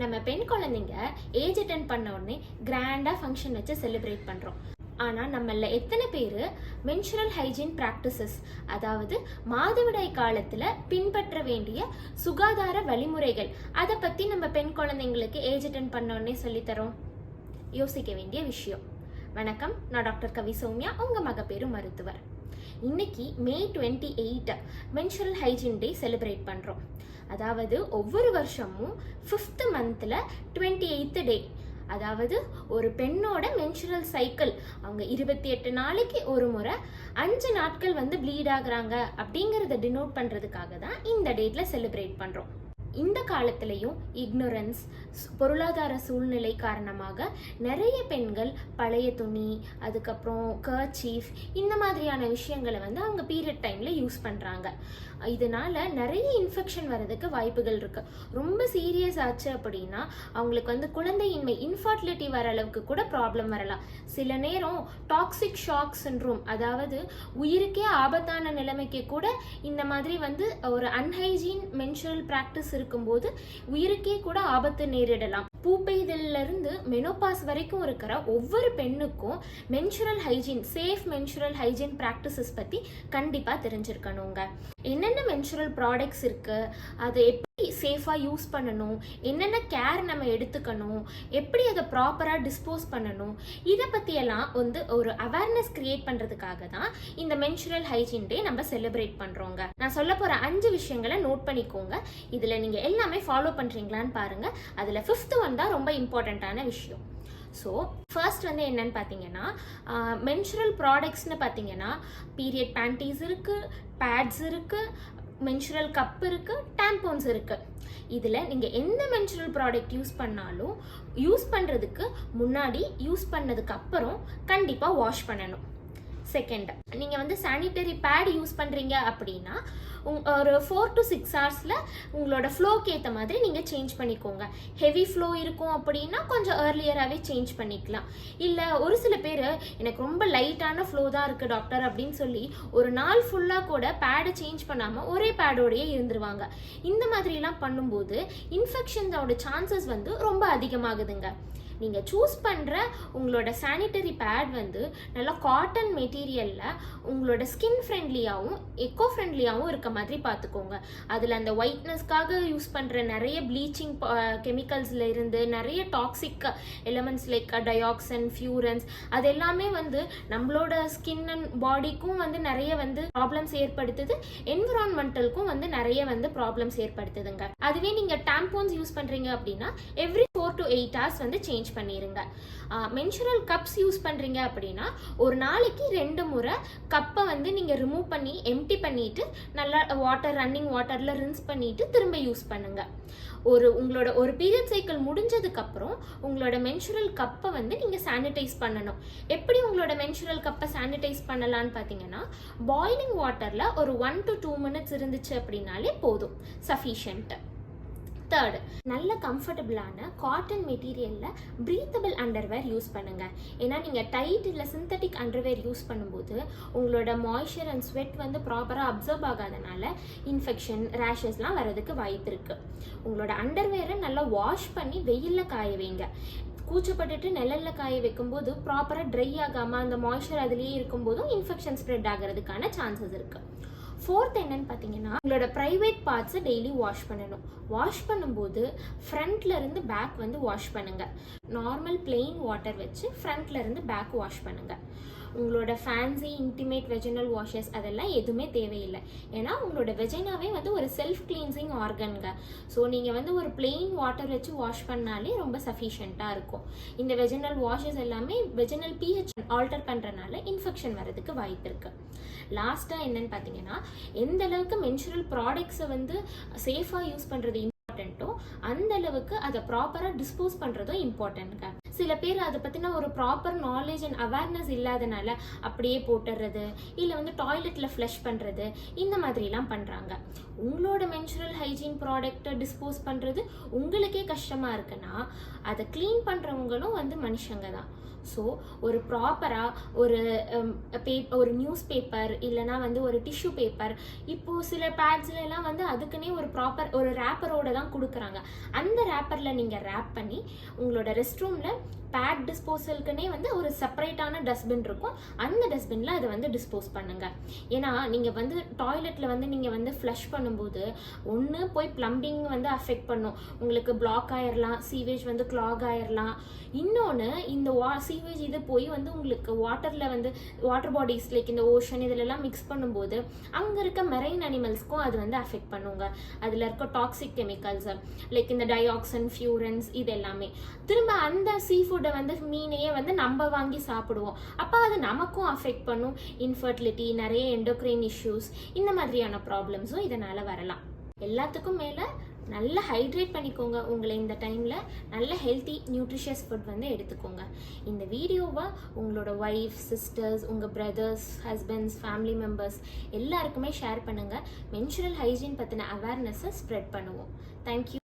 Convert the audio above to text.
நம்ம பெண் குழந்தைங்க ஏஜ் அட்டென்ட் பண்ண உடனே கிராண்டாக ஃபங்க்ஷன் வச்சு செலிப்ரேட் பண்ணுறோம். ஆனால் நம்மள எத்தனை பேர் மென்சுரல் ஹைஜீன் ப்ராக்டிசஸ், அதாவது மாதவிடாய் காலத்தில் பின்பற்ற வேண்டிய சுகாதார வழிமுறைகள், அதை பற்றி நம்ம பெண் குழந்தைங்களுக்கு ஏஜ் அட்டென்ட் பண்ண உடனே சொல்லித்தரோம்? யோசிக்க வேண்டிய விஷயம். வணக்கம், நான் டாக்டர் கவி சௌமியா, உங்கள் மகப்பேறு மருத்துவர். இன்னைக்கு மே 28 மென்சுரல் ஹைஜீன் டே செலிப்ரேட் பண்ணுறோம். அதாவது ஒவ்வொரு வருஷமும் 5th மந்தில் 28th டே, அதாவது ஒரு பெண்ணோட மென்சுரல் சைக்கிள், அவங்க 28 நாளைக்கு ஒரு முறை 5 நாட்கள் ப்ளீட் ஆகுறாங்க அப்படிங்கிறத டினோட் பண்ணுறதுக்காக தான் இந்த டேட்டில் செலிப்ரேட் பண்ணுறோம். இந்த காலத்திலையும் இக்னோரன்ஸ், பொருளாதார சூழ்நிலை காரணமாக நிறைய பெண்கள் பழைய துணி, அதுக்கப்புறம் கர்ச்சீஃப், இந்த மாதிரியான விஷயங்களை அவங்க பீரியட் டைமில் யூஸ் பண்ணுறாங்க. இதனால நிறைய இன்ஃபெக்ஷன் வர்றதுக்கு வாய்ப்புகள் இருக்கு. ரொம்ப சீரியஸ் ஆச்சு அப்படின்னா அவங்களுக்கு குழந்தையின்மை, இன்ஃபர்டிலிட்டி வர அளவுக்கு கூட ப்ராப்ளம் வரலாம். சில நேரம் டாக்ஸிக் ஷாக் சிண்ட்ரோம், அதாவது உயிருக்கே ஆபத்தான நிலைமைக்கு கூட இந்த மாதிரி ஒரு அன்ஹைஜீன் மென்சுரல் பிராக்டிஸ் இருக்கும்போது உயிருக்கே கூட ஆபத்து நேரிடலாம். பூப்பெய்தல்ல இருந்து மெனோபாஸ் வரைக்கும் இருக்கிற ஒவ்வொரு பெண்ணுக்கும் menstrual hygiene, safe menstrual hygiene practices பத்தி கண்டிப்பா தெரிஞ்சிருக்கணுங்க. என்னென்ன மென்சுரல் ப்ராடக்ட்ஸ் இருக்கு, அதை எப்படி சேஃபாக யூஸ் பண்ணணும், என்னென்ன கேர் நம்ம எடுத்துக்கணும், எப்படி அதை ப்ராப்பராக டிஸ்போஸ் பண்ணணும், இதை பற்றியெல்லாம் ஒரு அவேர்னஸ் கிரியேட் பண்ணுறதுக்காக தான் இந்த மென்சுரல் ஹைஜீன் டே நம்ம செலிப்ரேட் பண்ணுறோங்க. நான் சொல்ல போகிற 5 விஷயங்களை நோட் பண்ணிக்கோங்க. இதில் நீங்கள் எல்லாமே ஃபாலோ பண்ணுறீங்களான்னு பாருங்கள். அதில் 5th ஒன் தான் ரொம்ப இம்பார்ட்டண்ட்டான விஷயம். ஸோ ஃபர்ஸ்ட் என்னன்னு பார்த்தீங்கன்னா, மென்சுரல் ப்ராடக்ட்ஸ்னு பார்த்தீங்கன்னா பீரியட் பேண்டீஸ் இருக்குது, பேட்ஸ் இருக்குது, மென்சுரல் கப் இருக்குது, டாம்போன்ஸ் இருக்குது. இதில் நீங்கள் எந்த மென்சுரல் ப்ராடக்ட் யூஸ் பண்ணாலும் யூஸ் பண்ணுறதுக்கு முன்னாடி, யூஸ் பண்ணதுக்கு அப்புறம் கண்டிப்பாக வாஷ் பண்ணணும். செகண்ட், நீங்கள் சானிட்டரி பேட் யூஸ் பண்ணுறீங்க அப்படின்னா ஒரு 4 to 6 ஹவர்ஸில் உங்களோட ஃப்ளோக்கு ஏற்ற மாதிரி நீங்கள் சேஞ்ச் பண்ணிக்கோங்க. ஹெவி ஃப்ளோ இருக்கும் அப்படின்னா கொஞ்சம் ஏர்லியராகவே சேஞ்ச் பண்ணிக்கலாம். இல்லை ஒரு சில பேர் எனக்கு ரொம்ப லைட்டான ஃப்ளோ தான் இருக்குது டாக்டர் அப்படின்னு சொல்லி ஒரு நாள் ஃபுல்லாக கூட பேடை சேஞ்ச் பண்ணாமல் ஒரே பேடோடையே இருந்துருவாங்க. இந்த மாதிரிலாம் பண்ணும்போது இன்ஃபெக்ஷன்ஸோட சான்சஸ் ரொம்ப அதிகமாகுதுங்க. நீங்கள் சூஸ் பண்ணுற உங்களோட சானிட்டரி பேட் நல்லா காட்டன் மெட்டீரியலில் உங்களோட ஸ்கின் ஃப்ரெண்ட்லியாகவும் எக்கோ ஃப்ரெண்ட்லியாகவும் இருக்க மாதிரி பார்த்துக்கோங்க. அதில் அந்த ஒயிட்னஸ்க்காக யூஸ் பண்ணுற நிறைய ப்ளீச்சிங் கெமிக்கல்ஸில் இருந்து நிறைய டாக்ஸிக் எலமெண்ட்ஸ் லைக் டயாக்சின், ஃபியூரன்ஸ், அது எல்லாமே நம்மளோட ஸ்கின் அண்ட் பாடிக்கும் நிறைய ப்ராப்ளம்ஸ் ஏற்படுத்துது, என்விரான்மெண்டலுக்கும் நிறைய ப்ராப்ளம்ஸ் ஏற்படுத்துதுங்க. அதுவே நீங்கள் டாம்போன்ஸ் யூஸ் பண்ணுறீங்க அப்படின்னா எவ்ரி 4 to 8 hours சேஞ்ச் பண்ணிருங்க. மென்சுரல் கப்ஸ் யூஸ் பண்றீங்க அப்படின்னா ஒரு நாளைக்கு 2 முறை கப்பை நீங்க ரிமூவ் பண்ணி எம்டி பண்ணிட்டு நல்லா ரன்னிங் வாட்டர்ல ரின்ஸ் பண்ணிட்டு திரும்ப யூஸ் பண்ணுங்க. உங்களோட ஒரு பீரியட் சைக்கிள் முடிஞ்சதுக்கு அப்புறம் உங்களோட மென்சுரல் கப்பை நீங்க சானிடைஸ் பண்ணணும். எப்படி உங்களோட மென்சுரல் கப்பை சானிடைஸ் பண்ணலான்னு பாத்தீங்கன்னா, பாய்லிங் வாட்டர்ல ஒரு 1 to 2 minutes இருந்துச்சு அப்படின்னாலே போதும், சஃபிஷியன்ட். தேர்ட், நல்ல கம்ஃபர்டபுளான காட்டன் மெட்டீரியலில் ப்ரீத்தபிள் அண்டர்வேர் யூஸ் பண்ணுங்கள். ஏன்னா நீங்கள் டைட் இல்லை சிந்தட்டிக் அண்டர்வேர் யூஸ் பண்ணும்போது உங்களோட மாய்ஸ்சர் அண்ட் ஸ்வெட் ப்ராப்பராக அப்சர்வ் ஆகாதனால இன்ஃபெக்ஷன், ரேஷஸ்லாம் வரதுக்கு வாய்ப்பு இருக்குது. உங்களோட அண்டர்வேரை நல்லா வாஷ் பண்ணி வெயிலில் காய வைங்க. கூச்சப்பட்டுட்டு நிழலில் காய வைக்கும்போது ப்ராப்பராக ட்ரை ஆகாமல் அந்த மாய்ஸ்சர் அதுலேயே இருக்கும்போதும் இன்ஃபெக்ஷன் ஸ்ப்ரெட் ஆகிறதுக்கான சான்சஸ் இருக்குது. 4th என்னன்னு பார்த்தீங்கன்னா, உங்களோட ப்ரைவேட் பார்ட்ஸை டெய்லி வாஷ் பண்ணணும். வாஷ் பண்ணும்போது ஃப்ரண்ட்ல இருந்து பேக் வாஷ் பண்ணுங்க. நார்மல் பிளெயின் வாட்டர் வச்சு ஃப்ரண்ட்ல இருந்து பேக் வாஷ் பண்ணுங்க. உங்களோட ஃபேன்சி இன்டிமேட் வெஜினல் வாஷஸ் அதெல்லாம் எதுவுமே தேவையில்லை. ஏன்னா உங்களோட வெஜினாவே ஒரு செல்ஃப் கிளீன்சிங் ஆர்கனுங்க. ஸோ நீங்கள் ஒரு பிளெயின் வாட்டர் வச்சு வாஷ் பண்ணாலே ரொம்ப சஃபிஷியண்ட்டாக இருக்கும். இந்த வெஜினல் வாஷஸ் எல்லாமே வெஜினல் pH ஆல்டர் பண்ணுறனால இன்ஃபெக்ஷன் வரதுக்கு வாய்ப்பு இருக்குது. லாஸ்ட்டாக என்னன்னு பார்த்தீங்கன்னா, எந்த அளவுக்கு மென்சுரல் ப்ராடக்ட்ஸை சேஃபாக யூஸ் பண்ணுறது இம்பார்ட்டண்ட்டோ அந்த அளவுக்கு அதை ப்ராப்பராக டிஸ்போஸ் பண்ணுறதும் இம்பார்ட்டன்ட்ங்க. சில பேர் அதை பற்றின ஒரு ப்ராப்பர் நாலேஜ் அண்ட் அவேர்னஸ் இல்லாதனால அப்படியே போட்டுடுறது, இல்லை வந்து டாய்லெட்டில் ஃப்ளஷ் பண்ணுறது, இந்த மாதிரிலாம் பண்ணுறாங்க. உங்களோட மென்சுரல் ஹைஜீன் ப்ராடக்டை டிஸ்போஸ் பண்ணுறது உங்களுக்கே கஷ்டமாக இருக்குன்னா அதை க்ளீன் பண்ணுறவங்களும் வந்து மனுஷங்க தான். ஸோ ஒரு ப்ராப்பராக ஒரு நியூஸ் பேப்பர் இல்லைனா வந்து ஒரு டிஷ்யூ பேப்பர், இப்போது சில பேட்ஸ்லாம் வந்து அதுக்குன்னே ஒரு ப்ராப்பர் ஒரு ரேப்பரோட தான் கொடுக்குறாங்க. அந்த ரேப்பரில் நீங்கள் ரேப் பண்ணி உங்களோட ரெஸ்ட் ரூமில் பேட் டிஸ்போசலுக்குன்னே வந்து ஒரு செப்பரேட்டான டஸ்ட்பின் இருக்கும், அந்த டஸ்ட்பினில் அதை வந்து டிஸ்போஸ் பண்ணுங்கள். ஏன்னா நீங்கள் வந்து டாய்லெட்டில் வந்து நீங்கள் வந்து ஃப்ளஷ் பண்ணும்போது ஒன்று போய் ப்ளம்பிங் வந்து அஃபெக்ட் பண்ணும், உங்களுக்கு பிளாக் ஆயிடலாம், சீவேஜ் வந்து கிளாக் ஆயிடலாம். இன்னொன்று இந்த சீவேஜ் இது போய் வந்து உங்களுக்கு வாட்டரில் வந்து வாட்டர் பாடிஸ் லைக் இந்த ஓஷன் இதிலெல்லாம் மிக்ஸ் பண்ணும்போது அங்கே இருக்க மெரைன் அனிமல்ஸ்க்கும் அது வந்து அஃபெக்ட் பண்ணுங்க. அதில் இருக்க டாக்ஸிக் கெமிக்கல்ஸ் லைக் இந்த டயாக்சின், ஃபியூரன்ஸ், இது எல்லாமே திரும்ப அந்த சீ ஃபுட்டை வந்து மீனையே வந்து நம்ம வாங்கி சாப்பிடுவோம். அப்போ அது நமக்கும் அஃபெக்ட் பண்ணும். இன்ஃபர்டிலிட்டி, நிறைய எண்டோக்ரைன் இஷ்யூஸ், இந்த மாதிரியான ப்ராப்ளம்ஸும் இதனால் வரலாம். எல்லாத்துக்கும் மேலே நல்லா ஹைட்ரேட் பண்ணிக்கோங்க. உங்களை இந்த டைமில் நல்ல ஹெல்த்தி நியூட்ரிஷியஸ் ஃபுட் வந்து எடுத்துக்கோங்க. இந்த வீடியோவை உங்களோட ஒய்ஃப், சிஸ்டர்ஸ், உங்கள் பிரதர்ஸ், ஹஸ்பண்ட்ஸ், ஃபேமிலி மெம்பர்ஸ் எல்லாருக்குமே ஷேர் பண்ணுங்கள். மென்சுரல் ஹைஜீன் பற்றின அவேர்னஸை ஸ்ப்ரெட் பண்ணுவோம். தேங்க்யூ.